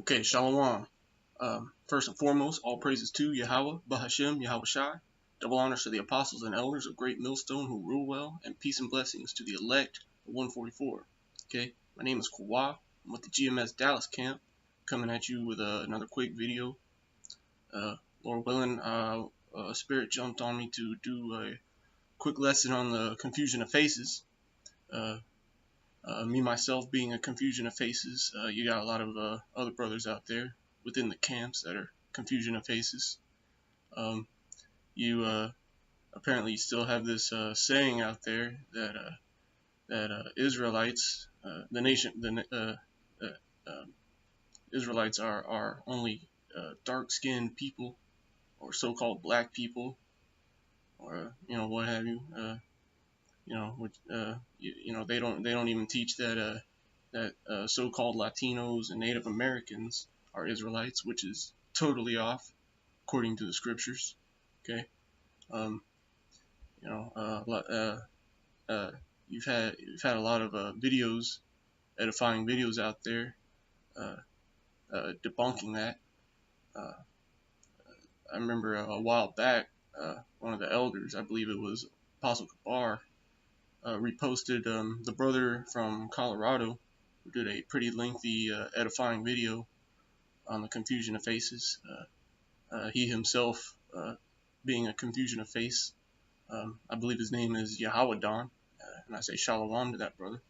Okay, Shalom. First and foremost, all praises to Yahweh, Bahashem, Yahweh Shai. Double honors to the apostles and elders of Great Millstone who rule well, and peace and blessings to the elect of 144. Okay, my name is Kawhi. I'm with the GMS Dallas camp, coming at you with another quick video. Lord willing, Spirit jumped on me to do a quick lesson on the confusion of faces. Me myself being a confusion of faces, you got a lot of other brothers out there within the camps that are confusion of faces. You apparently still have this saying out there that Israelites, Israelites are only dark-skinned people, or so-called black people, or what have you. They don't even teach that so-called Latinos and Native Americans are Israelites, which is totally off according to the scriptures. Okay, you've had a lot of videos, edifying videos out there, debunking that. I remember a while back, one of the elders, I believe it was Apostle Kabar, reposted the brother from Colorado who did a pretty lengthy edifying video on the confusion of faces. He himself being a confusion of face. I believe his name is Yahweh, and I say shalom to that brother.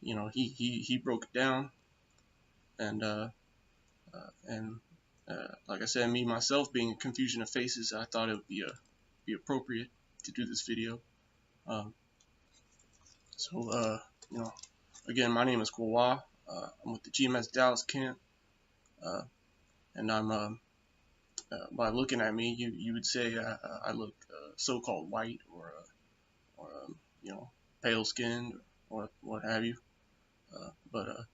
He broke it down, and like I said, me myself being a confusion of faces, I thought it would be appropriate to do this video. Again, my name is Kawhi. I'm with the GMS Dallas camp, and I'm by looking at me, you would say I look so-called white or pale skinned or what have you. But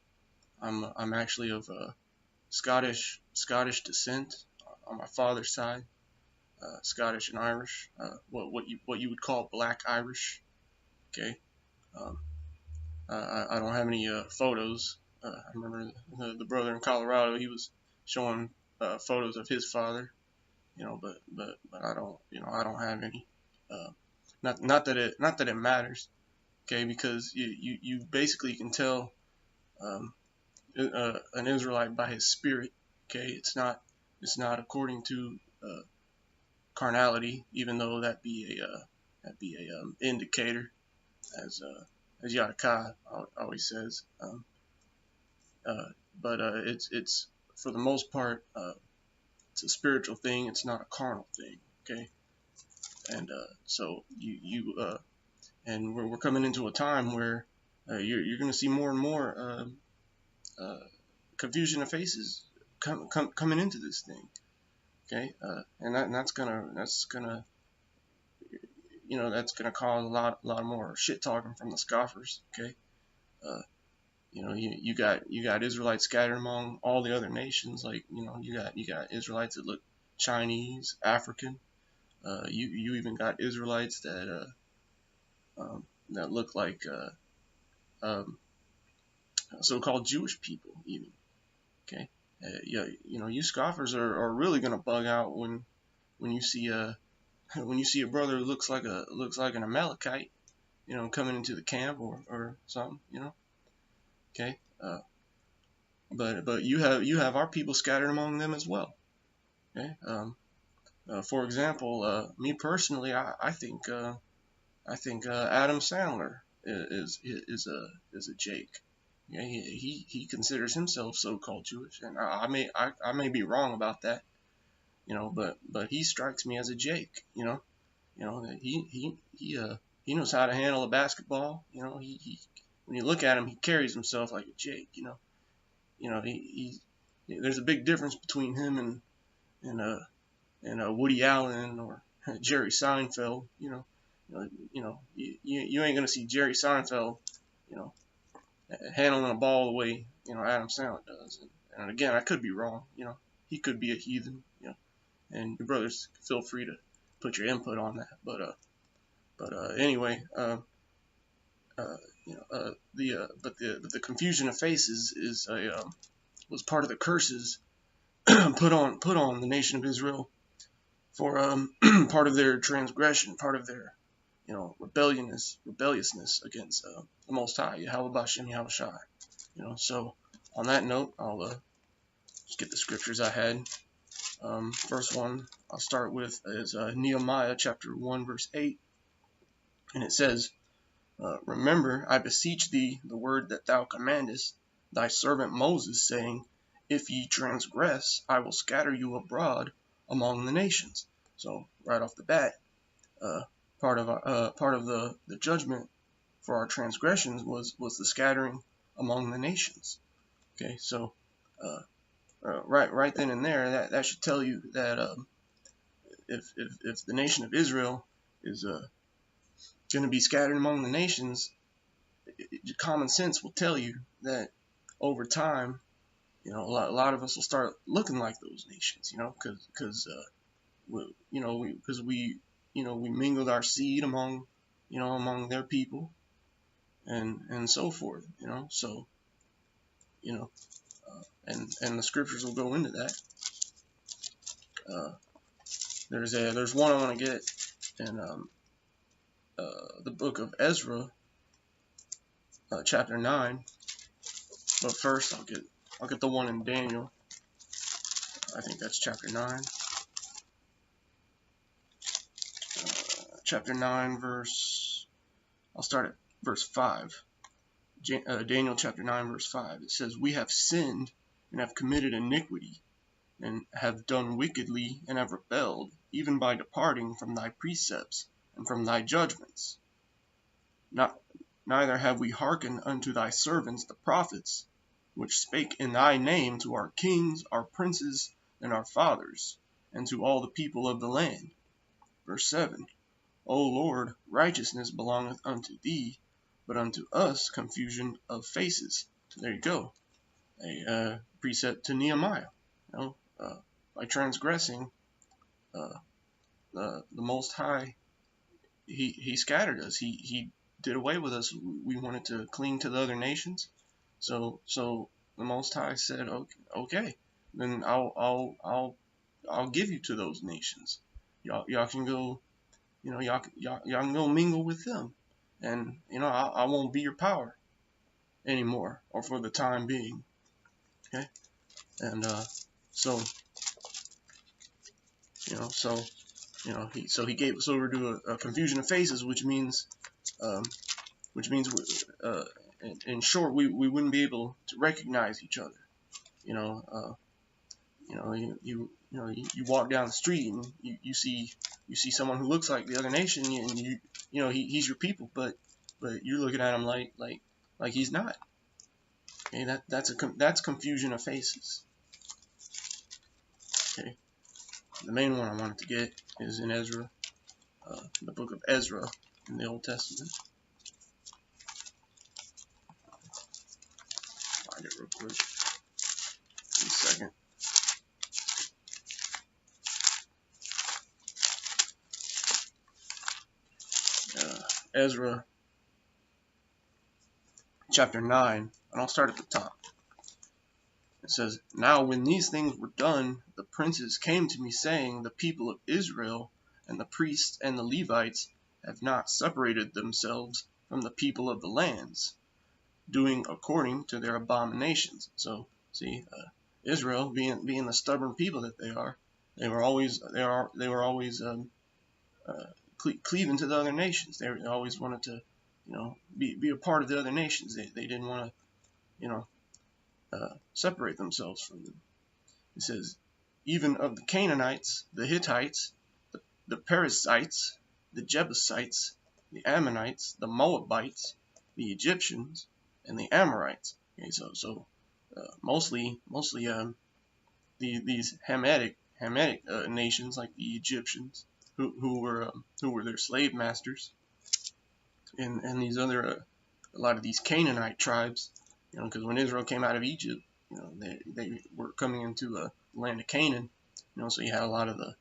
I'm actually of Scottish descent on my father's side, Scottish and Irish, what you would call Black Irish. Okay. I don't have any photos. I remember the brother in Colorado. He was showing photos of his father, but I don't have any. Not that it matters, okay? Because you basically can tell an Israelite by his spirit, okay? It's not according to carnality, even though that be a indicator, as Yadkai always says. But it's for the most part, it's a spiritual thing. It's not a carnal thing, okay? And so and we're coming into a time where you're going to see more and more confusion of faces coming into this thing, okay? And that's gonna cause a lot more shit talking from the scoffers, okay? You got Israelites scattered among all the other nations. Like you got Israelites that look Chinese, African. You even got Israelites that look like so-called Jewish people even. Okay, you scoffers are really gonna bug out when you see a brother who looks like an Amalekite, coming into the camp or something, Okay, but you have our people scattered among them as well. Okay, for example, me personally, I think Adam Sandler is a Jake. Yeah, he considers himself so-called Jewish, and I may be wrong about that, but he strikes me as a Jake. He knows how to handle a basketball. He when you look at him, he carries himself like a Jake. There's a big difference between him and Woody Allen or Jerry Seinfeld. You ain't gonna see Jerry Seinfeld, handling a ball the way Adam Sandler does. And again, I could be wrong. He could be a heathen. And your brothers, feel free to put your input on that. But anyway, the confusion of faces is a was part of the curses put on the nation of Israel for part of their transgression, part of their rebelliousness against the Most High, Yahweh Bashem Yahweh Shai. So on that note, I'll just get the scriptures I had. First one I'll start with is Nehemiah chapter 1 verse 8, and it says, remember, I beseech thee, the word that thou commandest thy servant Moses, saying, if ye transgress, I will scatter you abroad among the nations. So right off the bat, part of the judgment for our transgressions was the scattering among the nations. Okay, so right then and there, that should tell you that if the nation of Israel is going to be scattered among the nations, common sense will tell you that over time, a lot of us will start looking like those nations, because we mingled our seed among their people and so forth, so and the scriptures will go into that. There's one I want to get in the book of Ezra, chapter 9. But first, I'll get the one in Daniel. I think that's chapter 9. Chapter 9, I'll start at verse 5. Daniel chapter 9, verse 5. It says, we have sinned and have committed iniquity, and have done wickedly, and have rebelled, even by departing from thy precepts and from thy judgments. Neither have we hearkened unto thy servants the prophets, which spake in thy name to our kings, our princes, and our fathers, and to all the people of the land. Verse 7. O Lord, righteousness belongeth unto thee, but unto us confusion of faces. So there you go. A precept to Nehemiah. By transgressing, the Most High, he scattered us. He did away with us. We wanted to cling to the other nations. So the Most High said, okay, then I'll give you to those nations. Y'all can go, y'all can go mingle with them, and I won't be your power anymore, or for the time being. Okay, and so he gave us over to a confusion of faces, which means in short, we wouldn't be able to recognize each other. You walk down the street and you see someone who looks like the other nation, and he's your people, but you're looking at him like he's not. Okay, that's confusion of faces. Okay, the main one I wanted to get is in Ezra, the book of Ezra in the Old Testament. Find it real quick. Give me a second. Ezra chapter 9, and I'll start at the top. It says, now when these things were done, the princes came to me, saying, the people of Israel and the priests and the Levites have not separated themselves from the people of the lands, doing according to their abominations. So see, Israel, being the stubborn people that they are, they were always cleaving to the other nations. They always wanted to, be a part of the other nations. They didn't want to, separate themselves from them. It says, even of the Canaanites, the Hittites, the Perizzites, the Jebusites, the Ammonites, the Moabites, the Egyptians, and the Amorites. Okay, so mostly these Hamitic nations, like the Egyptians, who were their slave masters, and these other a lot of these Canaanite tribes, because when Israel came out of Egypt, they were coming into the land of Canaan, so you had a lot of the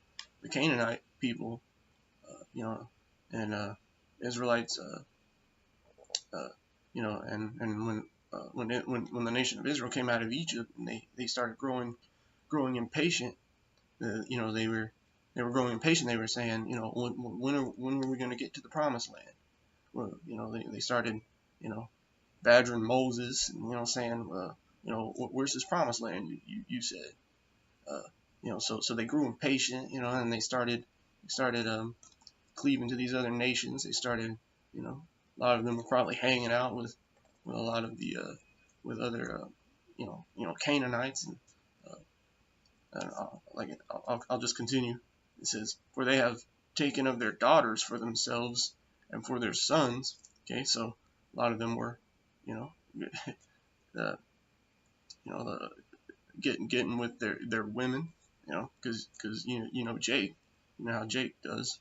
Canaanite people, and Israelites and when the nation of Israel came out of Egypt and they started growing impatient, they were growing impatient. They were saying, when are we going to get to the promised land? Well, they started, badgering Moses, and saying, where's this promised land you said? So they grew impatient, and they started cleaving to these other nations. They started, a lot of them were probably hanging out with a lot of the with other Canaanites, and I'll just continue. It says, for they have taken of their daughters for themselves and for their sons. Okay, so a lot of them were, the getting with their women, because Jake, how Jake does,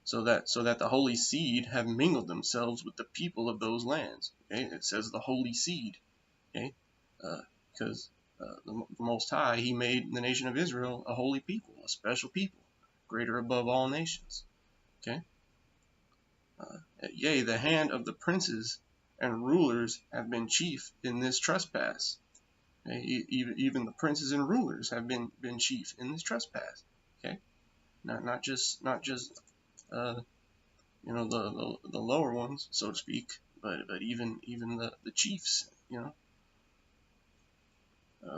so that the holy seed have mingled themselves with the people of those lands. Okay, it says the holy seed. Okay, because the Most High, He made the nation of Israel a holy people, a special people, greater above all nations. Okay, yea, the hand of the princes and rulers have been chief in this trespass. Okay? Even the princes and rulers have been chief in this trespass. Okay, not just the lower ones, so to speak, but even the chiefs.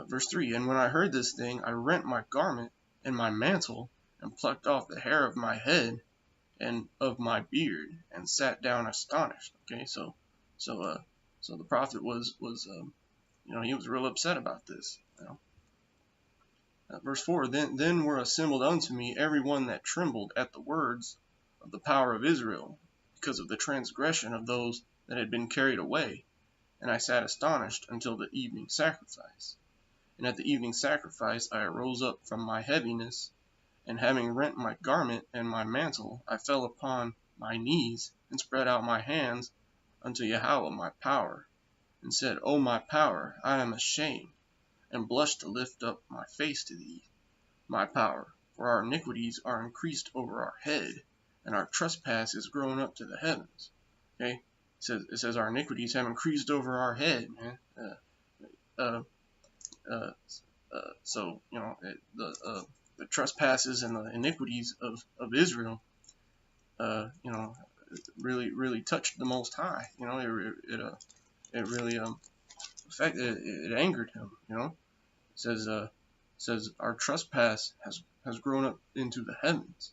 Verse 3, and when I heard this thing, I rent my garment and my mantle, and plucked off the hair of my head and of my beard, and sat down astonished. Okay, so the prophet was he was real upset about this. Verse 4, then were assembled unto me every one that trembled at the words of the power of Israel, because of the transgression of those that had been carried away. And I sat astonished until the evening sacrifice. And at the evening sacrifice I arose up from my heaviness, and having rent my garment and my mantle, I fell upon my knees, and spread out my hands unto Yahweh my power, and said, O my power, I am ashamed, and blushed to lift up my face to thee, my power, for our iniquities are increased over our head, and our trespass is grown up to the heavens. Okay, it says our iniquities have increased over our head, man. So the trespasses and the iniquities of Israel, really touched the Most High. It really affected. It angered him. It says our trespass has grown up into the heavens.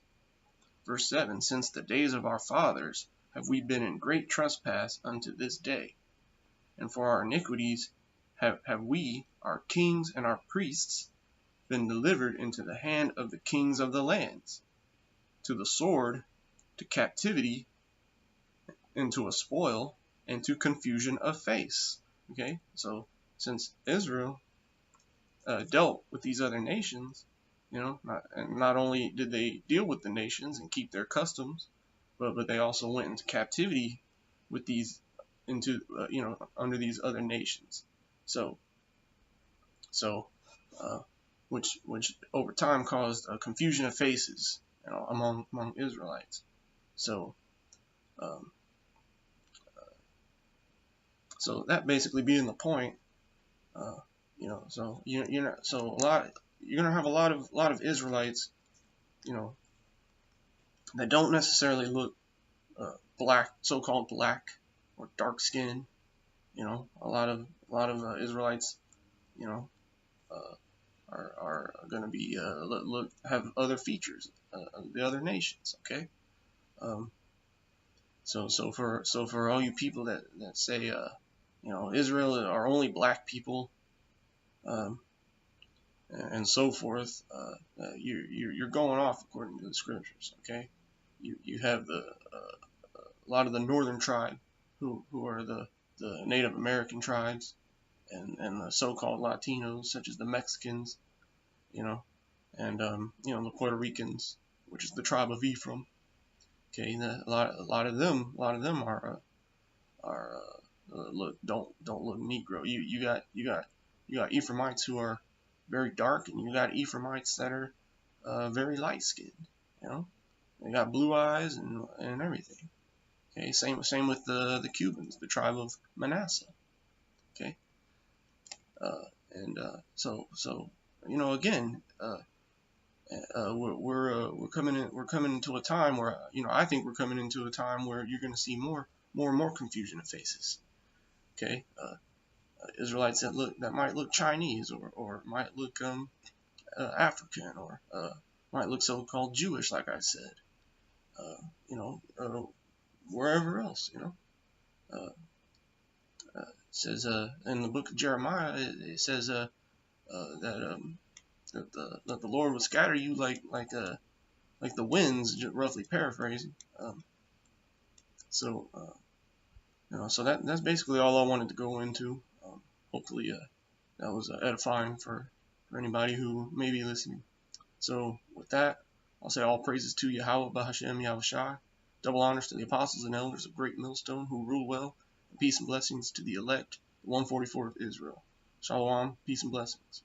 Verse 7, since the days of our fathers have we been in great trespass unto this day, and for our iniquities have we, our kings and our priests, been delivered into the hand of the kings of the lands, to the sword, to captivity, and to a spoil, and to confusion of face. Okay, so since Israel dealt with these other nations, not only did they deal with the nations and keep their customs, but they also went into captivity with these under these other nations. So which over time caused a confusion of faces, among Israelites. So so that basically being the point, so you're gonna have a lot of Israelites, that don't necessarily look black, so-called black or dark skinned. A lot of Israelites, are going to be have other features of the other nations. Okay, so for all you people that say Israel are only black people, and so forth, you're going off according to the scriptures. Okay, you have a lot of the northern tribe who are the Native American tribes, and the so-called Latinos, such as the Mexicans, and the Puerto Ricans, which is the tribe of Ephraim. Okay, a lot of them are don't look Negro. You got Ephraimites who are very dark, and you got Ephraimites that are very light skinned. They got blue eyes and everything. Okay, same with the Cubans, the tribe of Manasseh. Okay, and so again, we're coming into a time where I think we're coming into a time where you're going to see more and more confusion of faces. Okay, Israelites that might look Chinese or might look African or might look so-called Jewish, like I said. Wherever else, it says in the book of Jeremiah, it says that the Lord will scatter you like the winds, roughly paraphrasing. So so that's basically all I wanted to go into. Hopefully that was edifying for anybody who may be listening. So with that, I'll say all praises to Yahweh Bahashem Yahushai. Double honors to the apostles and elders of Great Millstone who rule well, and peace and blessings to the elect, the 144th Israel. Shalom, peace and blessings.